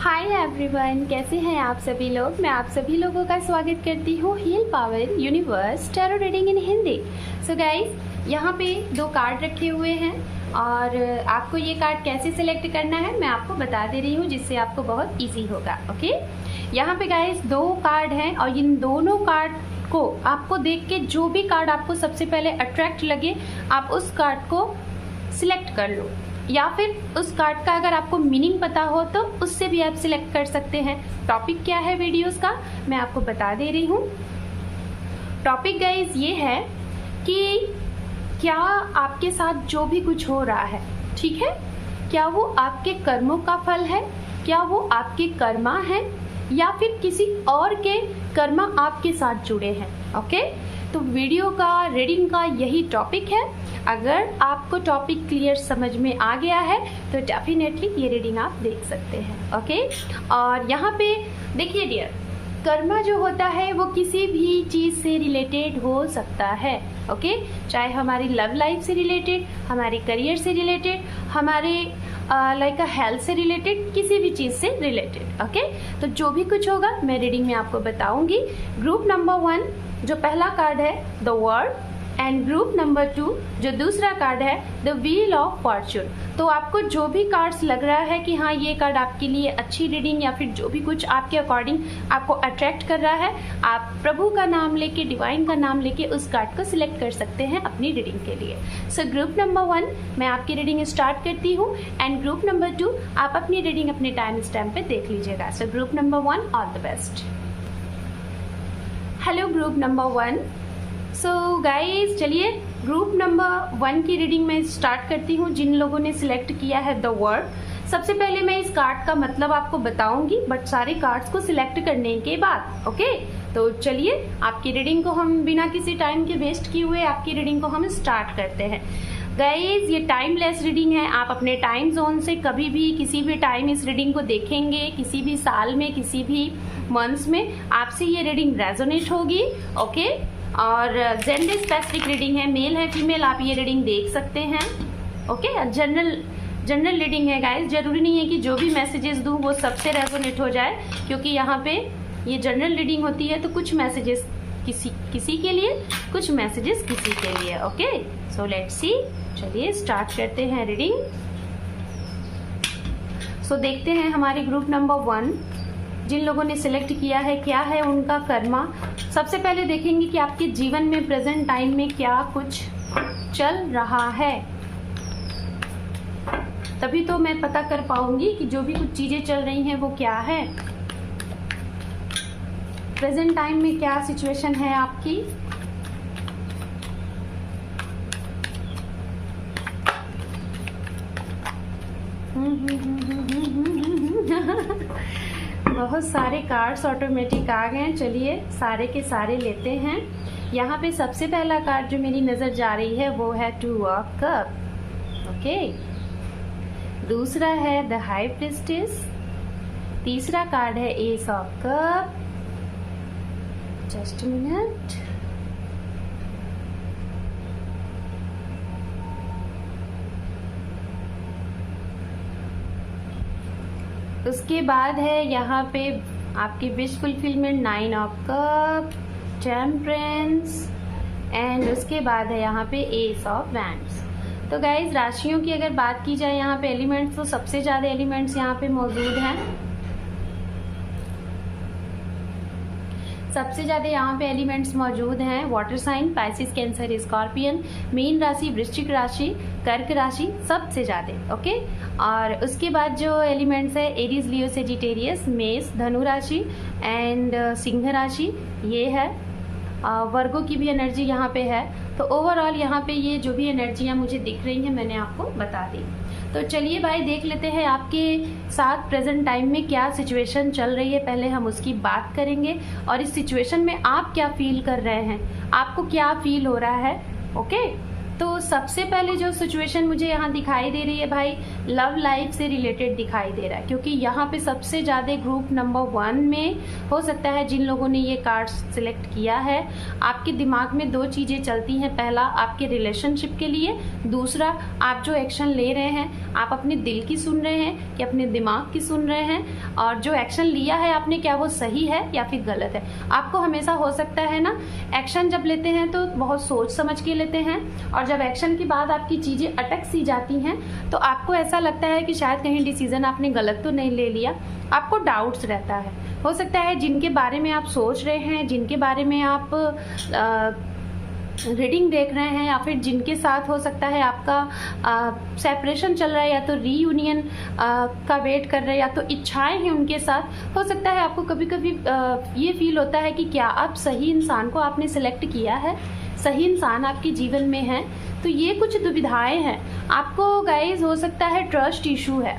Hi everyone, कैसे हैं आप सभी लोग। मैं आप सभी लोगों का स्वागत करती हूँ heal power universe tarot reading in Hindi. So guys, यहाँ पे 2 कार्ड रखे हुए हैं और आपको ये कार्ड कैसे सिलेक्ट करना है मैं आपको बता दे रही हूँ, जिससे आपको बहुत इजी होगा। ओके, यहाँ पे गाइज 2 कार्ड हैं और इन दोनों कार्ड को आपको देख के जो भी कार्ड आपको सबसे पहले अट्रैक्ट लगे आप उस कार्ड को सिलेक्ट कर लो, या फिर उस कार्ड का अगर आपको मीनिंग पता हो तो उससे भी आप सिलेक्ट कर सकते हैं। टॉपिक क्या है वीडियोस का मैं आपको बता दे रही हूँ। टॉपिक गाइज ये है कि क्या आपके साथ जो भी कुछ हो रहा है, ठीक है, क्या वो आपके कर्मों का फल है, क्या वो आपके कर्मा है, या फिर किसी और के कर्मा आपके साथ जुड़े हैं। ओके, तो वीडियो का रीडिंग का यही टॉपिक है। अगर आपको टॉपिक क्लियर समझ में आ गया है तो डेफिनेटली ये रीडिंग आप देख सकते हैं। ओके, और यहाँ पे देखिए डियर, कर्मा जो होता है वो किसी भी चीज़ से रिलेटेड हो सकता है। ओके, चाहे हमारी लव लाइफ से रिलेटेड, हमारे करियर से रिलेटेड, हमारे लाइक हेल्थ से रिलेटेड, किसी भी चीज़ से रिलेटेड। ओके, तो जो भी कुछ होगा मैं रीडिंग में आपको बताऊंगी। ग्रुप नंबर 1 जो पहला कार्ड है the world, and group number 2 जो दूसरा कार्ड है द व्हील ऑफ फॉर्चून। तो आपको जो भी कार्ड्स लग रहा है कि हाँ ये कार्ड आपके लिए अच्छी रीडिंग या फिर जो भी कुछ आपके अकॉर्डिंग आपको अट्रैक्ट कर रहा है, आप प्रभु का नाम लेके, डिवाइन का नाम लेके उस कार्ड को सिलेक्ट कर सकते हैं अपनी रीडिंग के लिए। सो ग्रुप नंबर 1 मैं आपकी रीडिंग स्टार्ट करती हूँ, एंड ग्रुप नंबर 2 आप अपनी रीडिंग अपने टाइम स्टैम्प पे देख लीजिएगा। So group number 1, all the best. Hello group number 1। So guys, चलिए ग्रुप नंबर 1 की रीडिंग में स्टार्ट करती हूँ। जिन लोगों ने सिलेक्ट किया है द वर्ड, सबसे पहले मैं इस कार्ड का मतलब आपको बताऊंगी, बट सारे कार्ड्स को सिलेक्ट करने के बाद। ओके, तो चलिए आपकी रीडिंग को हम बिना किसी टाइम के वेस्ट किए हुए आपकी रीडिंग को हम स्टार्ट करते हैं। गाइज, ये टाइमलेस रीडिंग है। आप अपने टाइम जोन से कभी भी किसी भी टाइम इस रीडिंग को देखेंगे, किसी भी साल में, किसी भी मंथ्स में आपसे ये रीडिंग रेजोनेट होगी। ओके, और जेंडर स्पेसिफिक रीडिंग है, मेल है फीमेल, आप ये रीडिंग देख सकते हैं। ओके, जनरल रीडिंग है गाइस, जरूरी नहीं है कि जो भी मैसेजेस दूं वो सबसे रेजोनेट हो जाए, क्योंकि यहाँ पे ये जनरल रीडिंग होती है तो कुछ मैसेजेस किसी के लिए, कुछ मैसेजेस किसी के लिए। ओके, सो लेट्स सी, चलिए स्टार्ट करते हैं रीडिंग। सो देखते हैं हमारे ग्रुप नंबर 1 जिन लोगों ने सिलेक्ट किया है क्या है उनका कर्मा। सबसे पहले देखेंगे कि आपके जीवन में प्रेजेंट टाइम में क्या कुछ चल रहा है, तभी तो मैं पता कर पाऊंगी कि जो भी कुछ चीजें चल रही हैं वो क्या है। प्रेजेंट टाइम में क्या सिचुएशन है आपकी। बहुत सारे कार्ड्स ऑटोमेटिक आ गए। चलिए सारे के सारे लेते हैं। यहाँ पे सबसे पहला कार्ड जो मेरी नजर जा रही है वो है 2 ऑफ कप। ओके, दूसरा है द हाई प्रिस्टेस, तीसरा कार्ड है S of cup. Just minute, उसके बाद है यहाँ पे आपकी wish fulfilment 9 of cup, temperance, and उसके बाद है यहाँ पे एस ऑफ वैंड्स। तो गाइज, राशियों की अगर बात की जाए यहाँ पे एलिमेंट्स, तो सबसे ज्यादा एलिमेंट्स यहाँ पे मौजूद हैं। सबसे ज्यादा यहाँ पे एलिमेंट्स मौजूद हैं water sign, Pisces, Cancer, scorpion, मीन राशि, वृश्चिक राशि, कर्क राशि, सबसे ज्यादा। ओके, और उसके बाद जो एलिमेंट्स है एरीज, लियो, सेजिटेरियस, मेष, धनु राशि एंड सिंह राशि, ये है। वर्गो की भी एनर्जी यहाँ पे है। तो ओवरऑल यहाँ पे ये जो भी एनर्जियाँ मुझे दिख रही हैं मैंने आपको बता दी। तो चलिए भाई देख लेते हैं आपके साथ प्रेजेंट टाइम में क्या सिचुएशन चल रही है। पहले हम उसकी बात करेंगे और इस सिचुएशन में आप क्या फील कर रहे हैं, आपको क्या फील हो रहा है। ओके, तो सबसे पहले जो सिचुएशन मुझे यहाँ दिखाई दे रही है भाई, लव लाइफ से रिलेटेड दिखाई दे रहा है, क्योंकि यहाँ पे सबसे ज़्यादा ग्रुप नंबर 1 में हो सकता है जिन लोगों ने ये कार्ड सिलेक्ट किया है, आपके दिमाग में दो चीज़ें चलती हैं। पहला, आपके रिलेशनशिप के लिए, दूसरा आप जो एक्शन ले रहे हैं आप अपने दिल की सुन रहे हैं कि अपने दिमाग की सुन रहे हैं, और जो एक्शन लिया है आपने क्या वो सही है या फिर गलत है। आपको हमेशा हो सकता है ना, एक्शन जब लेते हैं तो बहुत सोच समझ के लेते हैं, और जब एक्शन के बाद आपकी चीज़ें अटक सी जाती हैं तो आपको ऐसा लगता है कि शायद कहीं डिसीजन आपने गलत तो नहीं ले लिया, आपको डाउट्स रहता है। हो सकता है जिनके बारे में आप सोच रहे हैं, जिनके बारे में आप रीडिंग देख रहे हैं, या फिर जिनके साथ हो सकता है आपका सेपरेशन चल रहा है, या तो रीयूनियन का वेट कर रहे हैं, या तो इच्छाएं हैं उनके साथ, हो सकता है आपको कभी कभी ये फील होता है कि क्या आप सही इंसान को आपने सेलेक्ट किया है, सही इंसान आपके जीवन में है। तो ये कुछ दुविधाएं हैं आपको गाइज। हो सकता है ट्रस्ट इशू है,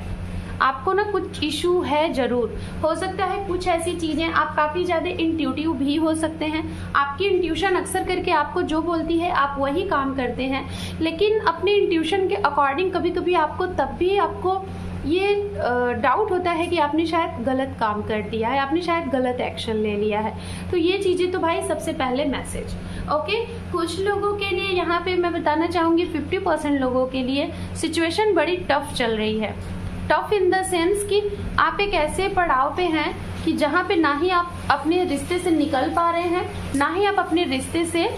आपको ना कुछ इशू है ज़रूर। हो सकता है कुछ ऐसी चीज़ें, आप काफ़ी ज़्यादा इंट्यूटिव भी हो सकते हैं, आपकी इंट्यूशन अक्सर करके आपको जो बोलती है आप वही काम करते हैं, लेकिन अपने इंट्यूशन के अकॉर्डिंग कभी कभी आपको तब भी आपको ये डाउट होता है कि आपने शायद गलत काम कर दिया है, आपने शायद गलत एक्शन ले लिया है। तो ये चीज़ें तो भाई सबसे पहले मैसेज। ओके, कुछ लोगों के लिए यहाँ पे मैं बताना चाहूँगी 50% लोगों के लिए सिचुएशन बड़ी टफ चल रही है। टफ इन द सेंस कि आप एक ऐसे पड़ाव पे हैं कि जहाँ पे ना ही आप अपने रिश्ते से निकल पा रहे हैं, ना ही आप अपने रिश्ते से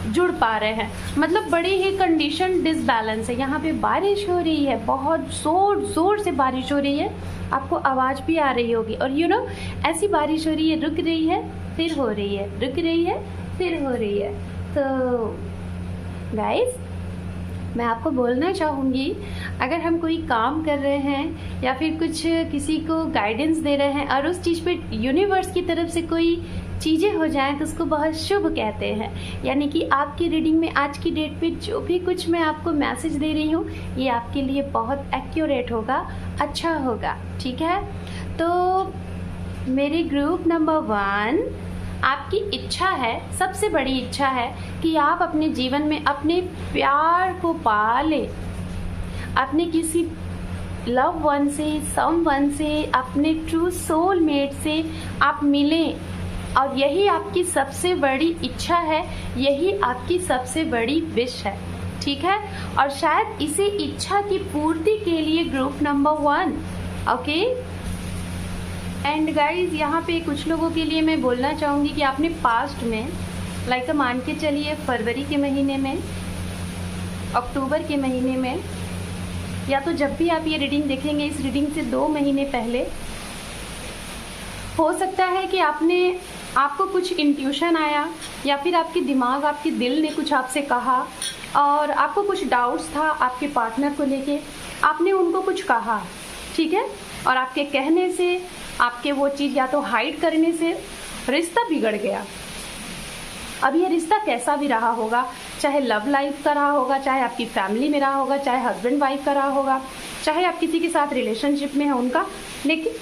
जुड़ पा रहे हैं। मतलब बड़ी ही कंडीशन डिसबैलेंस है। यहाँ पे बारिश हो रही है, बहुत ज़ोर से बारिश हो रही है, आपको आवाज़ भी आ रही होगी। और यू नो ऐसी बारिश हो रही है, रुक रही है फिर हो रही है, रुक रही है फिर हो रही है। तो गाइस मैं आपको बोलना चाहूँगी, अगर हम कोई काम कर रहे हैं या फिर कुछ किसी को गाइडेंस दे रहे हैं और उस चीज़ पे यूनिवर्स की तरफ से कोई चीज़ें हो जाएं तो उसको बहुत शुभ कहते हैं। यानी कि आपकी रीडिंग में आज की डेट पे जो भी कुछ मैं आपको मैसेज दे रही हूँ ये आपके लिए बहुत एक्यूरेट होगा, अच्छा होगा, ठीक है। तो मेरे ग्रुप नंबर 1, आपकी इच्छा है, सबसे बड़ी इच्छा है कि आप अपने जीवन में अपने प्यार को पालें, अपने किसी लव वन से, सम वन से, अपने ट्रू सोलमेट से आप मिलें, और यही आपकी सबसे बड़ी इच्छा है, यही आपकी सबसे बड़ी विश है, ठीक है। और शायद इसी इच्छा की पूर्ति के लिए group number 1, okay. And guys यहाँ पे कुछ लोगों के लिए मैं बोलना चाहूँगी कि आपने पास्ट में लाइक मान के चलिए फरवरी के महीने में, अक्टूबर के महीने में, या तो जब भी आप ये रीडिंग देखेंगे इस रीडिंग से 2 महीने पहले, हो सकता है कि आपको कुछ इंट्यूशन आया, या फिर आपके दिमाग, आपके दिल ने कुछ आपसे कहा और आपको कुछ डाउट्स था आपके पार्टनर को लेके, आपने उनको कुछ कहा, ठीक है, और आपके कहने से, आपके वो चीज़ या तो हाइड करने से रिश्ता बिगड़ गया। अब ये रिश्ता कैसा भी रहा होगा, चाहे लव लाइफ का रहा होगा, चाहे आपकी फैमिली में रहा होगा, चाहे हस्बैंड वाइफ का रहा होगा, चाहे आप किसी के साथ रिलेशनशिप में है उनका, लेकिन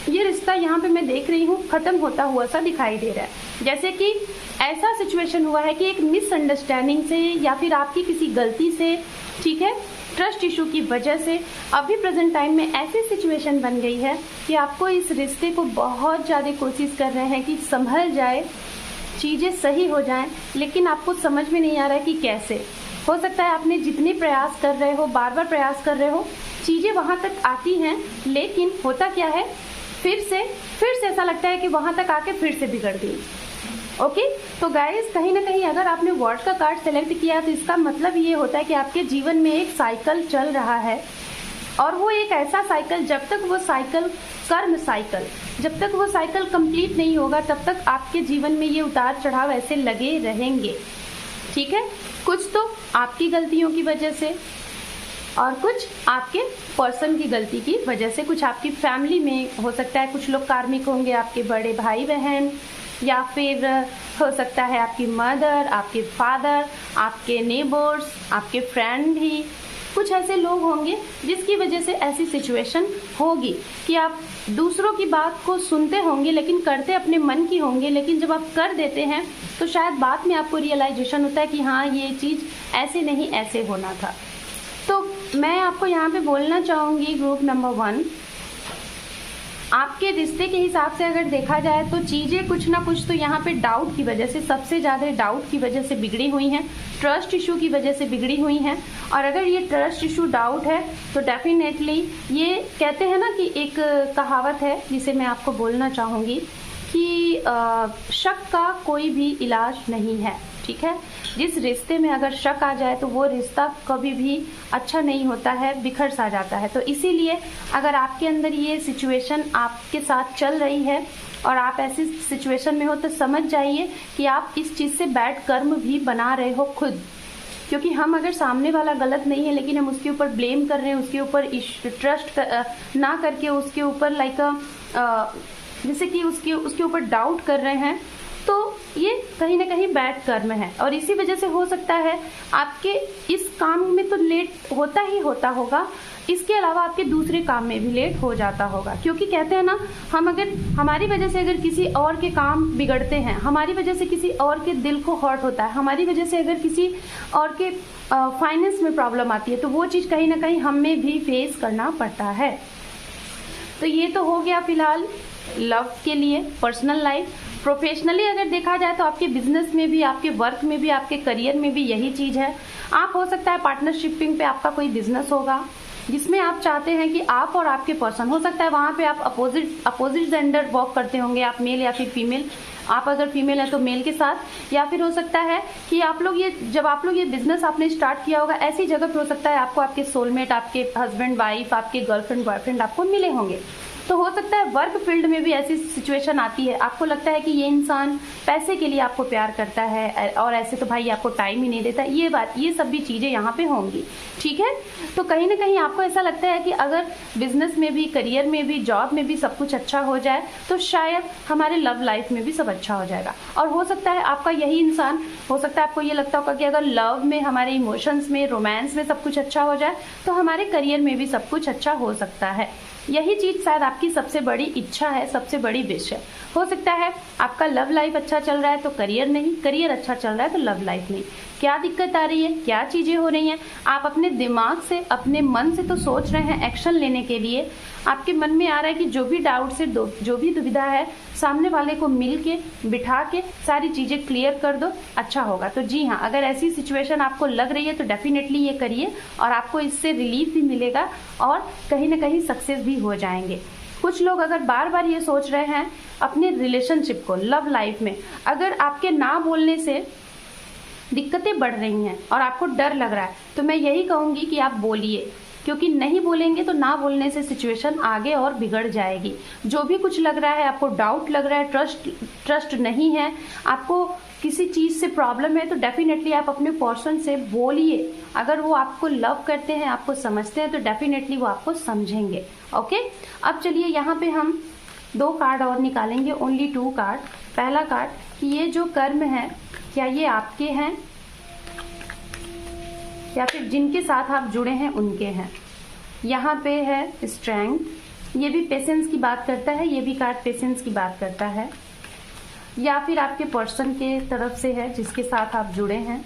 ये रिश्ता यहाँ पे मैं देख रही हूँ ख़त्म होता हुआ सा दिखाई दे रहा है। जैसे कि ऐसा सिचुएशन हुआ है कि एक मिसअंडरस्टैंडिंग से या फिर आपकी किसी गलती से, ठीक है, ट्रस्ट इशू की वजह से अभी प्रेजेंट टाइम में ऐसी सिचुएशन बन गई है कि आपको इस रिश्ते को बहुत ज़्यादा कोशिश कर रहे हैं कि संभल जाए, चीज़ें सही हो जाएं, लेकिन आपको समझ में नहीं आ रहा है कि कैसे। हो सकता है आपने जितने प्रयास कर रहे हो, बार बार प्रयास कर रहे हो, चीज़ें वहाँ तक आती हैं, लेकिन होता क्या है, फिर से ऐसा लगता है कि वहाँ तक आके फिर से बिगड़ गई। ओके, तो गाइस कहीं ना कहीं अगर आपने वर्ड का कार्ड सेलेक्ट किया तो इसका मतलब ये होता है कि आपके जीवन में एक साइकिल चल रहा है, और वो एक ऐसा साइकिल, जब तक वो साइकिल, कर्म साइकिल, जब तक वो साइकिल कंप्लीट नहीं होगा तब तक आपके जीवन में ये उतार चढ़ाव ऐसे लगे रहेंगे, ठीक है। कुछ तो आपकी गलतियों की वजह से और कुछ आपके पर्सन की गलती की वजह से, कुछ आपकी फैमिली में हो सकता है, कुछ लोग कार्मिक होंगे, आपके बड़े भाई बहन, या फिर हो सकता है आपकी मदर, आपके फादर, आपके नेबर्स, आपके फ्रेंड भी, कुछ ऐसे लोग होंगे जिसकी वजह से ऐसी सिचुएशन होगी कि आप दूसरों की बात को सुनते होंगे लेकिन करते अपने मन की होंगे, लेकिन जब आप कर देते हैं तो शायद बाद में आपको रियलाइजेशन होता है कि हाँ ये चीज़ ऐसे नहीं ऐसे होना था। तो मैं आपको यहाँ पे बोलना चाहूँगी ग्रुप नंबर 1, आपके रिश्ते के हिसाब से अगर देखा जाए तो चीज़ें कुछ ना कुछ तो यहाँ पे डाउट की वजह से, सबसे ज़्यादा डाउट की वजह से बिगड़ी हुई हैं, ट्रस्ट इशू की वजह से बिगड़ी हुई हैं। और अगर ये ट्रस्ट इशू डाउट है तो डेफिनेटली ये कहते हैं ना कि एक कहावत है जिसे मैं आपको बोलना चाहूँगी कि शक का कोई भी इलाज नहीं है, ठीक है। जिस रिश्ते में अगर शक आ जाए तो वो रिश्ता कभी भी अच्छा नहीं होता है, बिखर सा जाता है। तो इसीलिए अगर आपके अंदर ये सिचुएशन आपके साथ चल रही है और आप ऐसी सिचुएशन में हो तो समझ जाइए कि आप इस चीज़ से बैड कर्म भी बना रहे हो खुद, क्योंकि हम अगर सामने वाला गलत नहीं है लेकिन हम उसके ऊपर ब्लेम कर रहे हैं, उसके ऊपर ट्रस्ट ना करके उसके ऊपर जैसे कि उसके ऊपर डाउट कर रहे हैं, तो ये कहीं ना कहीं बैड कर्म है। और इसी वजह से हो सकता है आपके इस काम में तो लेट होता ही होता होगा, इसके अलावा आपके दूसरे काम में भी लेट हो जाता होगा। क्योंकि कहते हैं ना, हम अगर हमारी वजह से अगर किसी और के काम बिगड़ते हैं, हमारी वजह से किसी और के दिल को हर्ट होता है, हमारी वजह से अगर किसी और के फाइनेंस में प्रॉब्लम आती है, तो वो चीज़ कहीं ना कहीं हमें भी फेस करना पड़ता है। तो ये तो हो गया फिलहाल लव के लिए। पर्सनल लाइफ, प्रोफेशनली अगर देखा जाए तो आपके बिजनेस में भी, आपके वर्क में भी, आपके करियर में भी यही चीज़ है। आप हो सकता है पार्टनरशिपिंग पे आपका कोई बिजनेस होगा जिसमें आप चाहते हैं कि आप और आपके पर्सन, हो सकता है वहाँ पे आप अपोजिट जेंडर वर्क करते होंगे, आप मेल या फिर फीमेल, आप अगर फीमेल है तो मेल के साथ, या फिर हो सकता है कि आप लोग जब आप लोग ये बिजनेस आपने स्टार्ट किया होगा ऐसी जगह पे हो सकता है आपको आपके सोलमेट, आपके हस्बैंड वाइफ, आपके गर्लफ्रेंड बॉयफ्रेंड आपको मिले होंगे। तो हो सकता है वर्क फील्ड में भी ऐसी सिचुएशन आती है, आपको लगता है कि ये इंसान पैसे के लिए आपको प्यार करता है और ऐसे तो भाई आपको टाइम ही नहीं देता, ये सब भी चीज़ें यहाँ पे होंगी, ठीक है। तो कहीं ना कहीं आपको ऐसा लगता है कि अगर बिजनेस में भी, करियर में भी, जॉब में भी सब कुछ अच्छा हो जाए तो शायद हमारे लव लाइफ में भी सब अच्छा हो जाएगा। और हो सकता है आपका यही इंसान, हो सकता है आपको ये लगता होगा कि अगर लव में, हमारे इमोशंस में, रोमांस में सब कुछ अच्छा हो जाए तो हमारे करियर में भी सब कुछ अच्छा हो सकता है। यही चीज़ शायद आपकी सबसे बड़ी इच्छा है, सबसे बड़ी विश है। हो सकता है आपका लव लाइफ अच्छा चल रहा है तो करियर नहीं, करियर अच्छा चल रहा है तो लव लाइफ नहीं। क्या दिक्कत आ रही है, क्या चीज़ें हो रही हैं, आप अपने दिमाग से, अपने मन से तो सोच रहे हैं एक्शन लेने के लिए, आपके मन में आ रहा है कि जो भी डाउट से जो भी दुविधा है, सामने वाले को मिल के, बिठा के सारी चीज़ें क्लियर कर दो, अच्छा होगा। तो जी हाँ, अगर ऐसी सिचुएशन आपको लग रही है तो डेफिनेटली ये करिए और आपको इससे रिलीफ भी मिलेगा और कहीं ना कहीं सक्सेस भी हो जाएंगे। कुछ लोग अगर बार बार ये सोच रहे हैं अपने रिलेशनशिप को, लव लाइफ में अगर आपके ना बोलने से दिक्कतें बढ़ रही हैं और आपको डर लग रहा है, तो मैं यही कहूँगी कि आप बोलिए, क्योंकि नहीं बोलेंगे तो ना बोलने से सिचुएशन आगे और बिगड़ जाएगी। जो भी कुछ लग रहा है, आपको डाउट लग रहा है, ट्रस्ट नहीं है, आपको किसी चीज़ से प्रॉब्लम है, तो डेफिनेटली आप अपने पर्सन से बोलिए। अगर वो आपको लव करते हैं, आपको समझते हैं, तो डेफिनेटली वो आपको समझेंगे। ओके, अब चलिए यहाँ पे हम 2 कार्ड और निकालेंगे, ओनली 2 कार्ड। पहला कार्ड कि ये जो कर्म है क्या ये आपके हैं या फिर जिनके साथ आप जुड़े हैं उनके हैं। यहाँ पे है स्ट्रेंथ, ये भी पेशेंस की बात करता है, ये भी कार्ड पेशेंस की बात करता है, या फिर आपके पर्सन के तरफ से है जिसके साथ आप जुड़े हैं।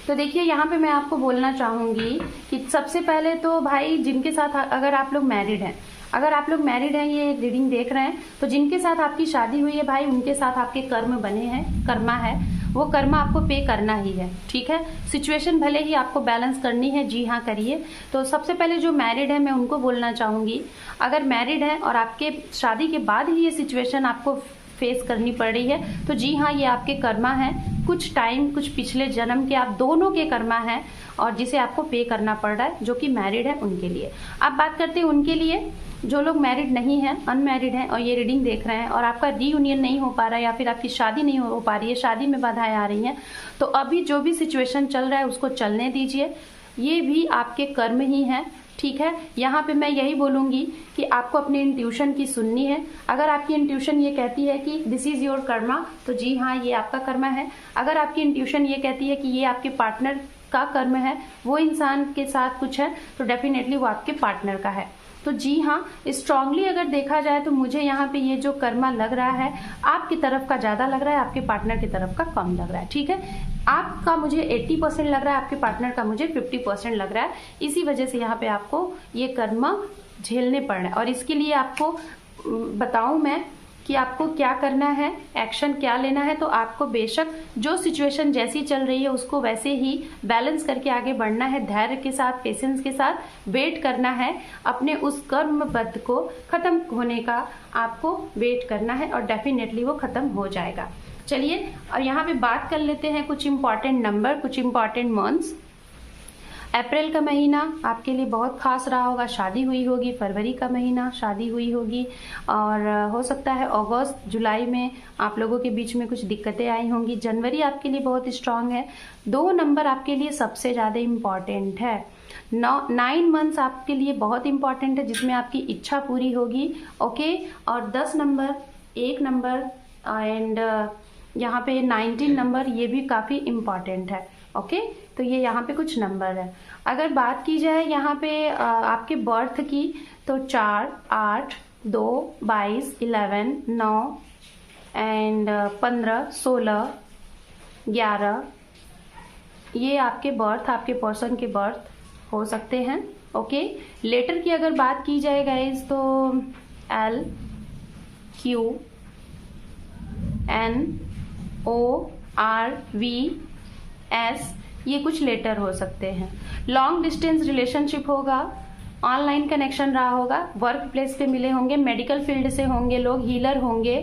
तो देखिए यहाँ पे मैं आपको बोलना चाहूँगी कि सबसे पहले तो भाई जिनके साथ, अगर आप लोग मैरिड हैं, अगर आप लोग मैरिड हैं, ये रीडिंग देख रहे हैं, तो जिनके साथ आपकी शादी हुई है भाई, उनके साथ आपके कर्म बने हैं, कर्मा है, वो कर्म आपको पे करना ही है, ठीक है। सिचुएशन भले ही आपको बैलेंस करनी है, जी हाँ करिए। तो सबसे पहले जो मैरिड है मैं उनको बोलना चाहूँगी, अगर मैरिड है और आपके शादी के बाद ही ये सिचुएशन आपको फेस करनी पड़ रही है, तो जी हाँ ये आपके कर्मा है, कुछ टाइम, कुछ पिछले जन्म के आप दोनों के कर्मा है और जिसे आपको पे करना पड़ रहा है, जो कि मैरिड है उनके लिए। अब बात करते हैं उनके लिए जो लोग मैरिड नहीं हैं, अनमैरिड हैं और ये रीडिंग देख रहे हैं और आपका रीयूनियन नहीं हो पा रहा है या फिर आपकी शादी नहीं हो पा रही है, शादी में बाधाएं आ रही हैं, तो अभी जो भी सिचुएशन चल रहा है उसको चलने दीजिए, ये भी आपके कर्म ही हैं, ठीक है। यहाँ पे मैं यही बोलूँगी कि आपको अपनी इंट्यूशन की सुननी है। अगर आपकी इंट्यूशन ये कहती है कि दिस इज़ योर कर्मा, तो जी हाँ ये आपका कर्मा है। अगर आपकी इंट्यूशन ये कहती है कि ये आपके पार्टनर का कर्म है, वो इंसान के साथ कुछ है तो डेफिनेटली वो आपके पार्टनर का है। तो जी हाँ, स्ट्रांगली अगर देखा जाए तो मुझे यहाँ पे ये जो कर्मा लग रहा है आपकी तरफ का ज़्यादा लग रहा है, आपके पार्टनर की तरफ का कम लग रहा है। ठीक है, आपका मुझे 80% लग रहा है, आपके पार्टनर का मुझे 50% लग रहा है। इसी वजह से यहाँ पे आपको ये कर्मा झेलने पड़ रहे हैं। और इसके लिए आपको बताऊं मैं कि आपको क्या करना है, एक्शन क्या लेना है। तो आपको बेशक जो सिचुएशन जैसी चल रही है उसको वैसे ही बैलेंस करके आगे बढ़ना है, धैर्य के साथ, पेशेंस के साथ वेट करना है, अपने उस कर्मबद्ध को खत्म होने का आपको वेट करना है और डेफिनेटली वो खत्म हो जाएगा। चलिए और यहाँ पे बात कर लेते हैं कुछ इंपॉर्टेंट नंबर, कुछ इंपॉर्टेंट मंथ्स। अप्रैल का महीना आपके लिए बहुत खास रहा होगा, शादी हुई होगी। फरवरी का महीना शादी हुई होगी और हो सकता है अगस्त जुलाई में आप लोगों के बीच में कुछ दिक्कतें आई होंगी। जनवरी आपके लिए बहुत स्ट्रांग है। 2 नंबर आपके लिए सबसे ज़्यादा इम्पॉर्टेंट है। 9 मंथ्स आपके लिए बहुत इंपॉर्टेंट है जिसमें आपकी इच्छा पूरी होगी। ओके, और 10 नंबर, 1 नंबर एंड यहाँ पे 19 नंबर, ये भी काफ़ी इम्पॉर्टेंट है। ओके, तो ये यहाँ पे कुछ नंबर है। अगर बात की जाए यहाँ पे आपके बर्थ की तो 4, 8, 2, 22, 11, 9 एंड 15, 16, 11, ये आपके बर्थ, आपके पर्सन के बर्थ हो सकते हैं। ओके, लेटर की अगर बात की जाए गाइज तो L, Q, N, O, R, V, S, ये कुछ लेटर हो सकते हैं। लॉन्ग डिस्टेंस रिलेशनशिप होगा, ऑनलाइन कनेक्शन रहा होगा, वर्क प्लेस पे मिले होंगे, मेडिकल फील्ड से होंगे लोग, हीलर होंगे,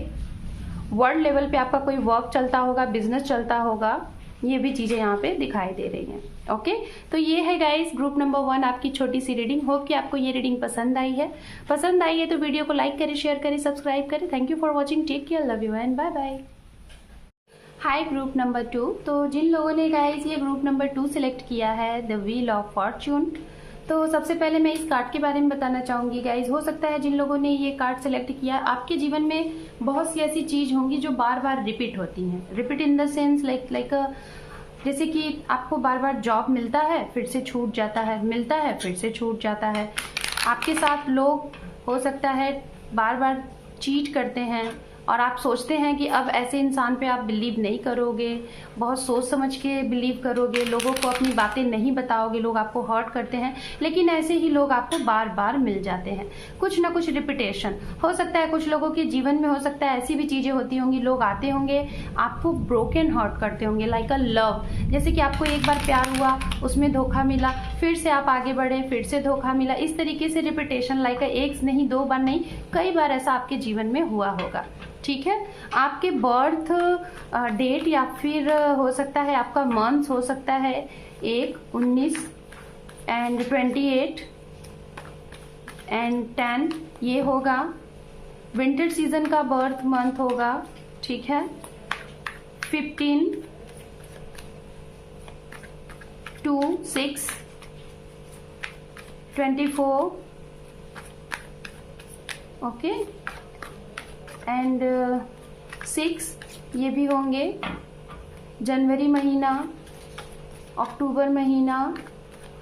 वर्ल्ड लेवल पे आपका कोई वर्क चलता होगा, बिजनेस चलता होगा, ये भी चीजें यहाँ पे दिखाई दे रही हैं। ओके, तो ये है गाइस ग्रुप नंबर 1 आपकी छोटी सी रीडिंग। होप कि आपको ये रीडिंग पसंद आई है। पसंद आई है तो वीडियो को लाइक करें, शेयर करें, सब्सक्राइब करें। Thank you for watching, take care, love you and bye bye. Hi group number 2, तो जिन लोगों ने गाइस ये ग्रुप नंबर 2 सिलेक्ट किया है, द व्हील ऑफ फॉर्च्यून, तो सबसे पहले मैं इस कार्ड के बारे में बताना चाहूंगी गाइस। हो सकता है जिन लोगों ने ये कार्ड सिलेक्ट किया, आपके जीवन में बहुत सी ऐसी चीज होंगी जो बार बार रिपीट होती हैं। Repeat in the sense like जैसे कि आपको बार बार जॉब मिलता है, फिर से छूट जाता है, मिलता है, फिर से छूट जाता है। आपके साथ लोग हो सकता है बार बार चीट करते हैं और आप सोचते हैं कि अब ऐसे इंसान पे आप बिलीव नहीं करोगे, बहुत सोच समझ के बिलीव करोगे, लोगों को अपनी बातें नहीं बताओगे, लोग आपको हर्ट करते हैं, लेकिन ऐसे ही लोग आपको बार बार मिल जाते हैं। कुछ ना कुछ रिपीटेशन हो सकता है कुछ लोगों के जीवन में, हो सकता है ऐसी भी चीजें होती होंगी, लोग आते होंगे आपको ब्रोकन हर्ट करते होंगे, लाइक अ लव। जैसे कि आपको एक बार प्यार हुआ, उसमें धोखा मिला, फिर से आप आगे बढ़े, फिर से धोखा मिला, इस तरीके से रिपीटेशन, लाइक एक नहीं, 2 बार नहीं, कई बार ऐसा आपके जीवन में हुआ होगा। ठीक है, आपके बर्थ डेट या फिर हो सकता है आपका मंथ हो सकता है 1, 19 एंड 28 एंड 10, ये होगा। विंटर सीजन का बर्थ मंथ होगा। ठीक है, 15, 2, 6, 24, ओके एंड 6, ये भी होंगे। जनवरी महीना, अक्टूबर महीना,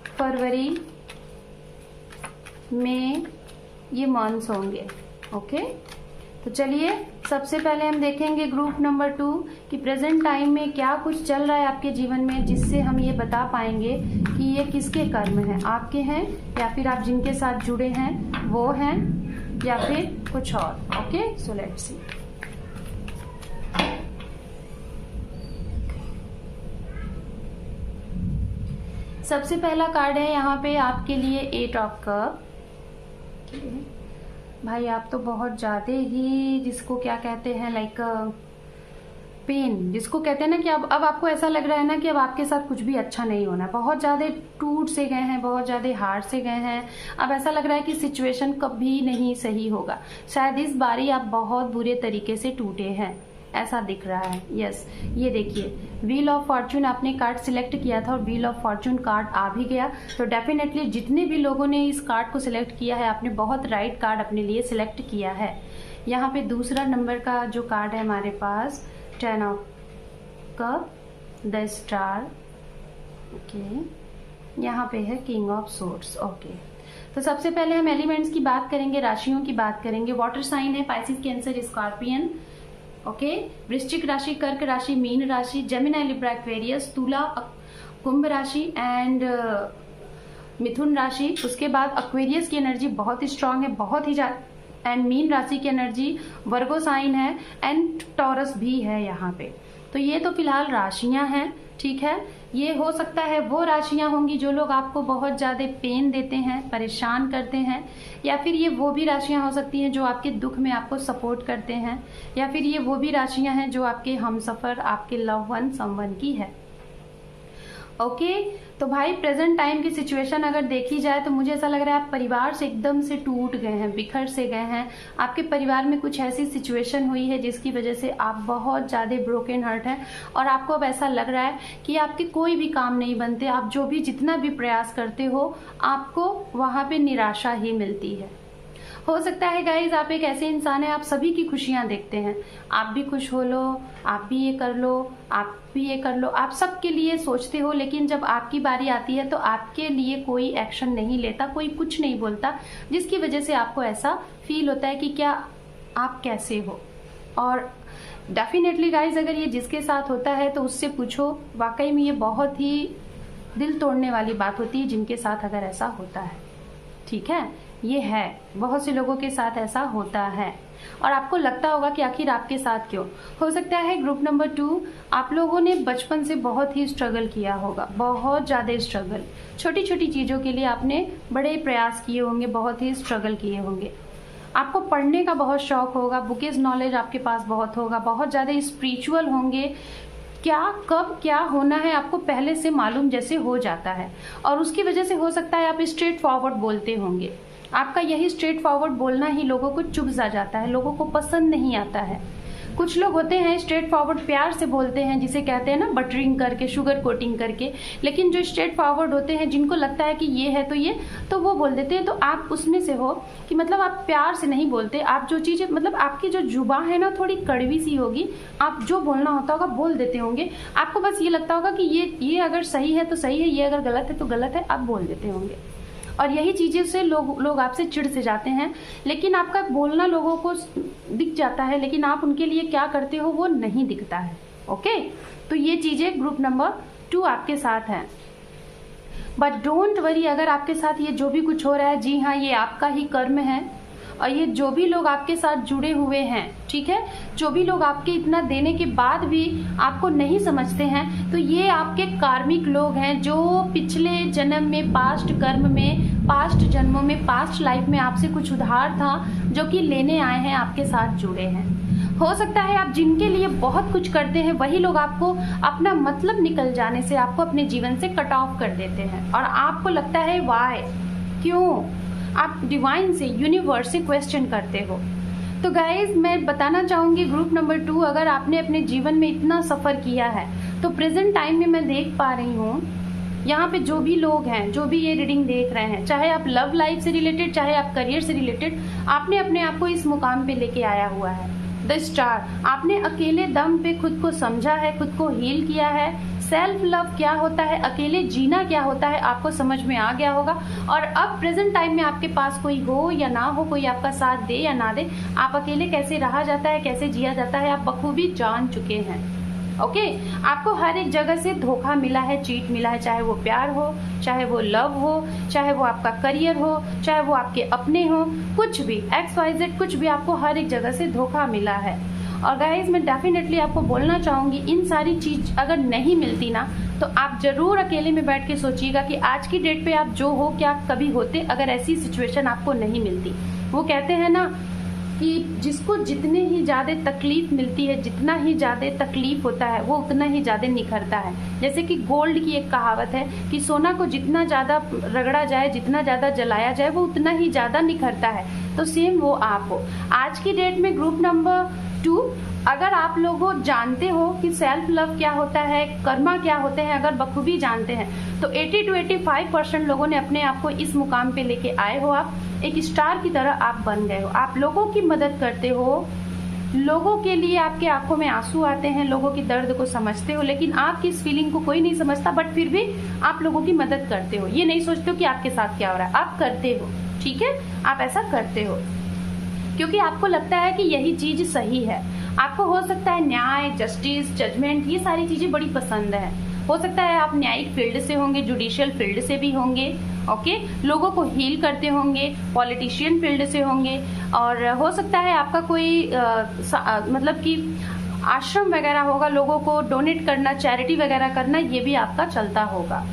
फरवरी, मई, ये मंथ्स होंगे। ओके, तो चलिए सबसे पहले हम देखेंगे ग्रुप नंबर 2 कि प्रेजेंट टाइम में क्या कुछ चल रहा है आपके जीवन में, जिससे हम ये बता पाएंगे कि ये किसके कर्म हैं, आपके हैं या फिर आप जिनके साथ जुड़े हैं वो हैं या फिर कुछ और। Okay, so let's see. सबसे पहला कार्ड है यहाँ पे आपके लिए 8 ऑफ कप। भाई आप तो बहुत ज्यादा ही, जिसको क्या कहते हैं, लाइक पेन, जिसको कहते हैं ना कि अब आपको ऐसा लग रहा है ना कि अब आपके साथ कुछ भी अच्छा नहीं होना। बहुत ज्यादा टूट से गए हैं, बहुत ज्यादा हार्ड से गए हैं। अब ऐसा लग रहा है कि सिचुएशन कभी नहीं सही होगा। शायद इस बारी आप बहुत बुरे तरीके से टूटे हैं, ऐसा दिख रहा है। यस, ये देखिए व्हील ऑफ फॉर्चून आपने कार्ड सिलेक्ट किया था और व्हील ऑफ फॉर्चून कार्ड आ भी गया। तो डेफिनेटली जितने भी लोगों ने इस कार्ड को सिलेक्ट किया है, आपने बहुत राइट कार्ड अपने लिए सिलेक्ट किया है। यहाँ पे दूसरा नंबर का जो कार्ड है हमारे पास, 10 of cup, the star, okay, यहाँ पे है किंग ऑफ सोर्ड्स। ओके, तो सबसे पहले हम एलिमेंट्स की बात करेंगे, राशियों की बात करेंगे। वाटर साइन है पाइसिस, कैंसर, स्कॉर्पियन। ओके, वृश्चिक राशि, कर्क राशि, मीन राशि, जेमिनी, लिब्रा, एक्वेरियस, तुला, कुंभ राशि एंड मिथुन राशि। उसके बाद एक्वेरियस की एनर्जी बहुत ही स्ट्रांग है, बहुत ही ज्यादा। एंड मीन राशि की एनर्जी वर्गो साइन है एंड टॉरस भी है यहाँ पे। तो ये तो फिलहाल राशियां हैं, ठीक है। ये हो सकता है वो राशियां होंगी जो लोग आपको बहुत ज्यादा पेन देते हैं, परेशान करते हैं, या फिर ये वो भी राशियां हो सकती हैं जो आपके दुख में आपको सपोर्ट करते हैं, या फिर ये वो भी राशियां हैं जो आपके हमसफर, आपके लव वन, समवन की है। ओके, तो भाई प्रेजेंट टाइम की सिचुएशन अगर देखी जाए तो मुझे ऐसा लग रहा है आप परिवार से एकदम से टूट गए हैं, बिखर से गए हैं। आपके परिवार में कुछ ऐसी सिचुएशन हुई है जिसकी वजह से आप बहुत ज्यादा ब्रोकन हार्ट हैं और आपको अब ऐसा लग रहा है कि आपके कोई भी काम नहीं बनते। आप जो भी जितना भी प्रयास करते हो आपको वहां पे निराशा ही मिलती है। हो सकता है गाइज आप एक ऐसे इंसान हैं, आप सभी की खुशियां देखते हैं, आप भी खुश हो लो, आप भी ये कर लो, आप भी ये कर लो, आप सबके लिए सोचते हो, लेकिन जब आपकी बारी आती है तो आपके लिए कोई एक्शन नहीं लेता, कोई कुछ नहीं बोलता, जिसकी वजह से आपको ऐसा फील होता है कि क्या आप कैसे हो। और डेफिनेटली गाइज अगर ये जिसके साथ होता है तो उससे पूछो, वाकई में ये बहुत ही दिल तोड़ने वाली बात होती है जिनके साथ अगर ऐसा होता है, ठीक है। ये है, बहुत से लोगों के साथ ऐसा होता है और आपको लगता होगा कि आखिर आपके साथ क्यों। हो सकता है ग्रुप नंबर 2 आप लोगों ने बचपन से बहुत ही स्ट्रगल किया होगा, बहुत ज्यादा स्ट्रगल, छोटी छोटी चीजों के लिए आपने बड़े प्रयास किए होंगे, बहुत ही स्ट्रगल किए होंगे। आपको पढ़ने का बहुत शौक होगा, बुकेज नॉलेज आपके पास बहुत होगा, बहुत ज्यादा स्पिरिचुअल होंगे, क्या कब क्या होना है आपको पहले से मालूम जैसे हो जाता है और उसकी वजह से हो सकता है आप स्ट्रेट फॉरवर्ड बोलते होंगे। आपका यही स्ट्रेट फॉरवर्ड बोलना ही लोगों को चुभ सा जाता है, लोगों को पसंद नहीं आता है। कुछ लोग होते हैं स्ट्रेट फॉरवर्ड प्यार से बोलते हैं, जिसे कहते हैं ना बटरिंग करके, शुगर कोटिंग करके, लेकिन जो स्ट्रेट फॉरवर्ड होते हैं जिनको लगता है कि ये है तो ये, तो वो बोल देते हैं। तो आप उसमें से हो कि मतलब आप प्यार से नहीं बोलते, आप जो चीजें मतलब आपकी जो जुबान है ना थोड़ी कड़वी सी होगी, आप जो बोलना होता होगा बोल देते होंगे। आपको बस ये लगता होगा कि ये अगर सही है तो सही है, ये अगर गलत है तो गलत है, आप बोल देते होंगे। और यही चीजें से लोग आपसे चिढ़ से जाते हैं, लेकिन आपका बोलना लोगों को दिख जाता है, लेकिन आप उनके लिए क्या करते हो वो नहीं दिखता है। ओके, तो ये चीजें ग्रुप नंबर 2 आपके साथ है। बट डोंट वरी, अगर आपके साथ ये जो भी कुछ हो रहा है, जी हाँ, ये आपका ही कर्म है। और ये जो भी लोग आपके साथ जुड़े हुए हैं, ठीक है, जो भी लोग आपके इतना देने के बाद भी आपको नहीं समझते हैं, तो ये आपके कार्मिक लोग हैं जो पिछले जन्म में, पास्ट कर्म में, पास्ट जन्मों में, पास्ट लाइफ में आपसे कुछ उधार था जो कि लेने आए हैं, आपके साथ जुड़े हैं। हो सकता है आप जिनके लिए बहुत कुछ करते हैं वही लोग आपको अपना मतलब निकल जाने से आपको अपने जीवन से कट ऑफ कर देते हैं और आपको लगता है वाई, क्यों, आप डिवाइन से, यूनिवर्स से क्वेश्चन करते हो। तो गाइज मैं बताना चाहूंगी ग्रुप नंबर 2, अगर आपने अपने जीवन में इतना सफर किया है तो प्रेजेंट टाइम में मैं देख पा रही हूँ यहाँ पे जो भी लोग हैं, जो भी ये रीडिंग देख रहे हैं, चाहे आप लव लाइफ से रिलेटेड, चाहे आप करियर से रिलेटेड, आपने अपने आप को इस मुकाम पे लेके आया हुआ है। द स्टार, आपने अकेले दम पे खुद को समझा है, खुद को हील किया है। सेल्फ लव क्या होता है, अकेले जीना क्या होता है, आपको समझ में आ गया होगा। और अब प्रेजेंट टाइम में आपके पास कोई हो या ना हो, कोई आपका साथ दे या ना दे, आप अकेले कैसे रहा जाता है, कैसे जिया जाता है, आप बखूबी जान चुके हैं। ओके, आपको हर एक जगह से धोखा मिला है, चीट मिला है, चाहे वो प्यार हो, चाहे वो लव हो, चाहे वो आपका करियर हो, चाहे वो आपके अपने हो, कुछ भी XYZ, कुछ भी आपको हर एक जगह से धोखा मिला है। और गाइज मैं डेफिनेटली आपको बोलना चाहूंगी, इन सारी चीज अगर नहीं मिलती ना तो आप जरूर अकेले में बैठ के सोचिएगा कि आज की डेट पे आप जो हो क्या कभी होते अगर ऐसी सिचुएशन आपको नहीं मिलती। वो कहते हैं ना कि जिसको जितने ही ज्यादा तकलीफ मिलती है, जितना ही ज्यादा तकलीफ होता है, वो उतना ही ज्यादा निखरता है। जैसे कि गोल्ड की एक कहावत है कि सोना को जितना ज्यादा रगड़ा जाए, जितना ज्यादा जलाया जाए, वो उतना ही ज्यादा निखरता है। तो सेम वो आप हो। आज की डेट में ग्रुप नंबर 2, अगर आप लोगों जानते हो कि सेल्फ लव क्या होता है, कर्मा क्या होते हैं, अगर बखूबी जानते हैं, तो 80 to 85% लोगों ने अपने आप को इस मुकाम पे लेके आए हो। आप एक स्टार की तरह आप बन गए हो। आप लोगों की मदद करते हो, लोगों के लिए आपके आंखों में आंसू आते हैं, लोगों की दर्द को समझते हो, लेकिन आपकी इस फीलिंग को कोई नहीं समझता, बट फिर भी आप लोगों की मदद करते हो। ये नहीं सोचते हो कि आपके साथ क्या हो रहा है, आप करते हो, ठीक है, आप ऐसा करते हो क्योंकि आपको लगता है कि यही चीज सही है। आपको हो सकता है न्याय, जस्टिस, जजमेंट, ये सारी चीजें बड़ी पसंद है। हो सकता है आप न्यायिक फील्ड से होंगे, जुडिशियल फील्ड से भी होंगे, ओके, लोगों को हील करते होंगे, पॉलिटिशियन फील्ड से होंगे, और हो सकता है आपका कोई मतलब कि आश्रम वगैरह होगा, लोगों को डोनेट करना, चैरिटी वगैरह करना, ये भी आपका चलता होगा।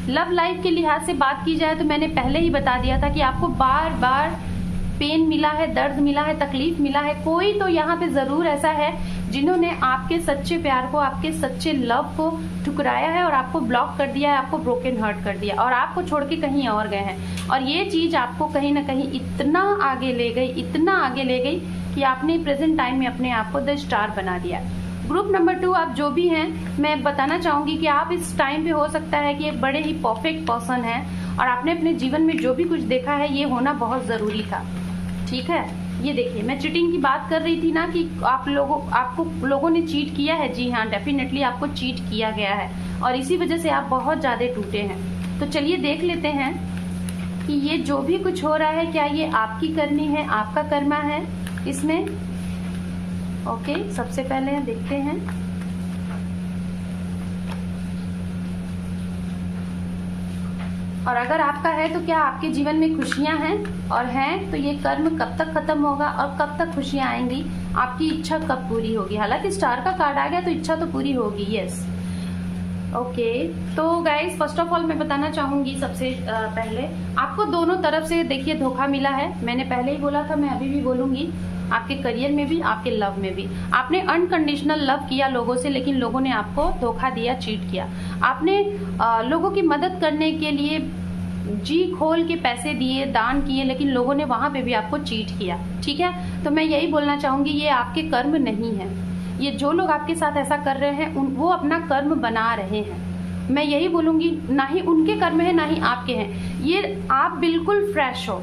लव लाइफ के लिहाज से बात की जाए तो मैंने पहले ही बता दिया था कि आपको बार बार पेन मिला है, दर्द मिला है, तकलीफ मिला है। कोई तो यहाँ पे जरूर ऐसा है जिन्होंने आपके सच्चे प्यार को, आपके सच्चे लव को ठुकराया है और आपको ब्लॉक कर दिया है, आपको ब्रोकन हर्ट कर दिया और आपको छोड़ के कहीं और गए हैं। और ये चीज आपको कहीं ना कहीं इतना आगे ले गई, इतना आगे ले गई कि आपने प्रेजेंट टाइम में अपने आप को द स्टार बना दिया। ग्रुप नंबर 2 आप जो भी हैं, मैं बताना चाहूंगी कि आप इस टाइम पे हो सकता है कि एक बड़े ही परफेक्ट पर्सन है और आपने अपने जीवन में जो भी कुछ देखा है ये होना बहुत जरूरी था, ठीक है। ये देखिए, मैं चीटिंग की बात कर रही थी ना कि आपको लोगों ने चीट किया है। जी हाँ, डेफिनेटली आपको चीट किया गया है और इसी वजह से आप बहुत ज्यादा टूटे हैं। तो चलिए देख लेते हैं कि ये जो भी कुछ हो रहा है क्या ये आपकी करनी है, आपका कर्मा है इसमें। ओके, सबसे पहले देखते हैं। और अगर आपका है तो क्या आपके जीवन में खुशियां हैं, और हैं तो ये कर्म कब तक खत्म होगा और कब तक खुशियां आएंगी, आपकी इच्छा कब पूरी होगी। हालांकि स्टार का कार्ड आ गया तो इच्छा तो पूरी होगी, यस। ओके, तो गाइस फर्स्ट ऑफ ऑल मैं बताना चाहूंगी सबसे पहले, आपको दोनों तरफ से देखिए धोखा मिला है। मैंने पहले ही बोला था, मैं अभी भी बोलूंगी, आपके करियर में भी, आपके लव में भी। आपने अनकंडीशनल लव किया लोगों से, लेकिन लोगों ने आपको धोखा दिया, चीट किया। आपने लोगों की मदद करने के लिए जी खोल के पैसे दिए, दान किए, लेकिन लोगों ने वहां पे भी आपको चीट किया, ठीक है। तो मैं यही बोलना चाहूंगी, ये आपके कर्म नहीं है। ये जो लोग आपके साथ ऐसा कर रहे हैं वो अपना कर्म बना रहे हैं। मैं यही बोलूंगी, ना ही उनके कर्म है ना ही आपके हैं। ये आप बिल्कुल फ्रेश हो,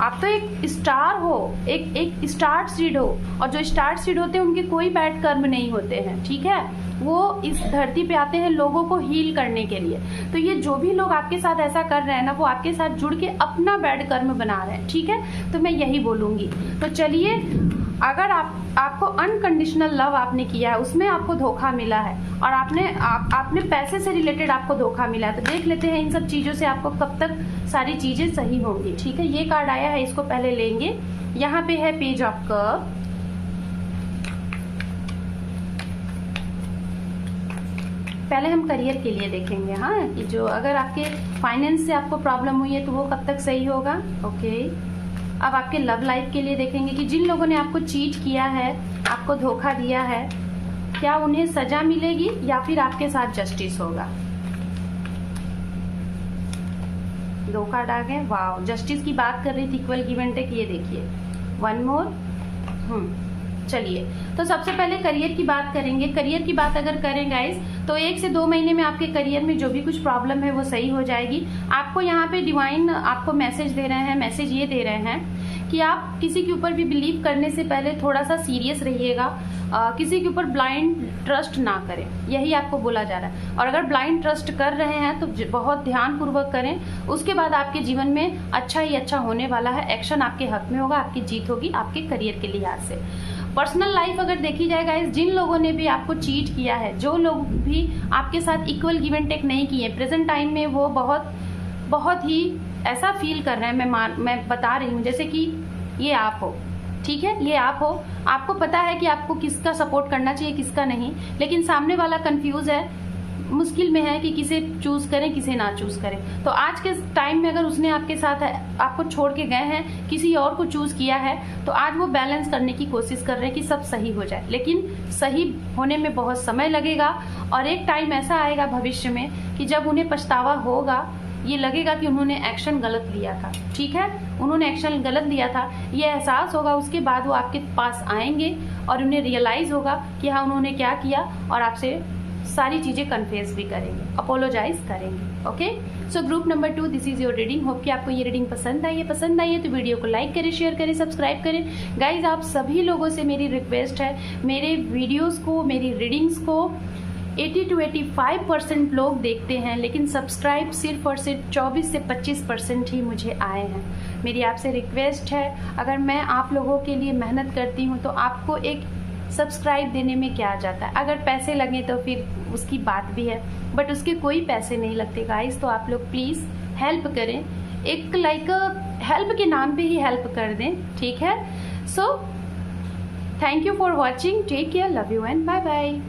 आप तो एक स्टार हो, एक स्टार सीड हो, और जो स्टार सीड होते हैं उनके कोई बैड कर्म नहीं होते हैं, ठीक है। वो इस धरती पे आते हैं लोगों को हील करने के लिए। तो ये जो भी लोग आपके साथ ऐसा कर रहे हैं ना, वो आपके साथ जुड़ के अपना बैड कर्म बना रहे हैं, ठीक है। तो मैं यही बोलूंगी। तो चलिए, अगर आपको अनकंडीशनल लव आपने किया है, उसमें आपको धोखा मिला है, और आपने पैसे से रिलेटेड आपको धोखा मिला है, तो देख लेते हैं इन सब चीजों से आपको कब तक सारी चीजें सही होंगी, ठीक है। ये कार्ड आया है, इसको पहले लेंगे। यहाँ पे है पेज ऑफ कप। पहले हम करियर के लिए देखेंगे, हाँ, कि जो अगर आपके फाइनेंस से आपको प्रॉब्लम हुई है तो वो कब तक सही होगा। ओके, अब आपके लव लाइफ के लिए देखेंगे कि जिन लोगों ने आपको चीट किया है, आपको धोखा दिया है, क्या उन्हें सजा मिलेगी या फिर आपके साथ जस्टिस होगा। दो कार्ड आ गए, वाह, जस्टिस की बात कर रही थी, इक्वल गिव एंड टेक। ये देखिए, वन मोर। चलिए, तो सबसे पहले करियर की बात करेंगे। करियर की बात अगर करें गाइस, तो 1 से 2 महीने में आपके करियर में जो भी कुछ प्रॉब्लम है वो सही हो जाएगी। आपको यहाँ पे डिवाइन आपको मैसेज दे रहे हैं, मैसेज ये दे रहे हैं कि आप किसी के ऊपर भी बिलीव करने से पहले थोड़ा सा सीरियस रहिएगा। किसी के ऊपर ब्लाइंड ट्रस्ट ना करें, यही आपको बोला जा रहा है। और अगर ब्लाइंड ट्रस्ट कर रहे हैं तो बहुत ध्यान पूर्वक करें, उसके बाद आपके जीवन में अच्छा ही अच्छा होने वाला है। एक्शन आपके हक में होगा, आपकी जीत होगी आपके करियर के लिहाज से। पर्सनल लाइफ अगर देखी जाए गाइस, जिन लोगों ने भी आपको चीट किया है, जो लोग भी आपके साथ इक्वल गिव एंड टेक नहीं किए, प्रेजेंट टाइम में वो बहुत ही ऐसा फील कर रहे हैं। मैं बता रही हूँ, जैसे कि ये आप हो, ठीक है, ये आप हो, आपको पता है कि आपको किसका सपोर्ट करना चाहिए, किसका नहीं, लेकिन सामने वाला कंफ्यूज है, मुश्किल में है कि किसे चूज करें, किसे ना चूज करें। तो आज के टाइम में अगर उसने आपके साथ आपको छोड़ के गए हैं, किसी और को चूज किया है, तो आज वो बैलेंस करने की कोशिश कर रहे हैं कि सब सही हो जाए, लेकिन सही होने में बहुत समय लगेगा। और एक टाइम ऐसा आएगा भविष्य में कि जब उन्हें पछतावा होगा, ये लगेगा कि उन्होंने एक्शन गलत लिया था, ठीक है, उन्होंने एक्शन गलत लिया था, ये एहसास होगा। उसके बाद वो आपके पास आएंगे और उन्हें रियलाइज होगा कि हाँ, उन्होंने क्या किया और आपसे सारी चीज़ें कन्फेस भी करेंगे, अपोलोजाइज करेंगे। Okay, so group number 2, this is your reading. Hope कि आपको ये रीडिंग पसंद आई है तो वीडियो को लाइक करें, शेयर करें, सब्सक्राइब करें। गाइज, आप सभी लोगों से मेरी रिक्वेस्ट है, मेरे वीडियोज़ को, मेरी रीडिंग्स को 80 to 85% लोग देखते हैं, लेकिन सब्सक्राइब सिर्फ और सिर्फ 24 से 25% ही मुझे आए हैं। मेरी आपसे रिक्वेस्ट है, अगर मैं आप लोगों के लिए मेहनत करती हूँ तो आपको एक सब्सक्राइब देने में क्या जाता है। अगर पैसे लगे तो फिर उसकी बात भी है, बट उसके कोई पैसे नहीं लगते गाइस। तो आप लोग प्लीज़ हेल्प करें, एक लाइक हेल्प के नाम पे ही हेल्प कर दें, ठीक है। So thank you for watching, take care, love you and bye bye.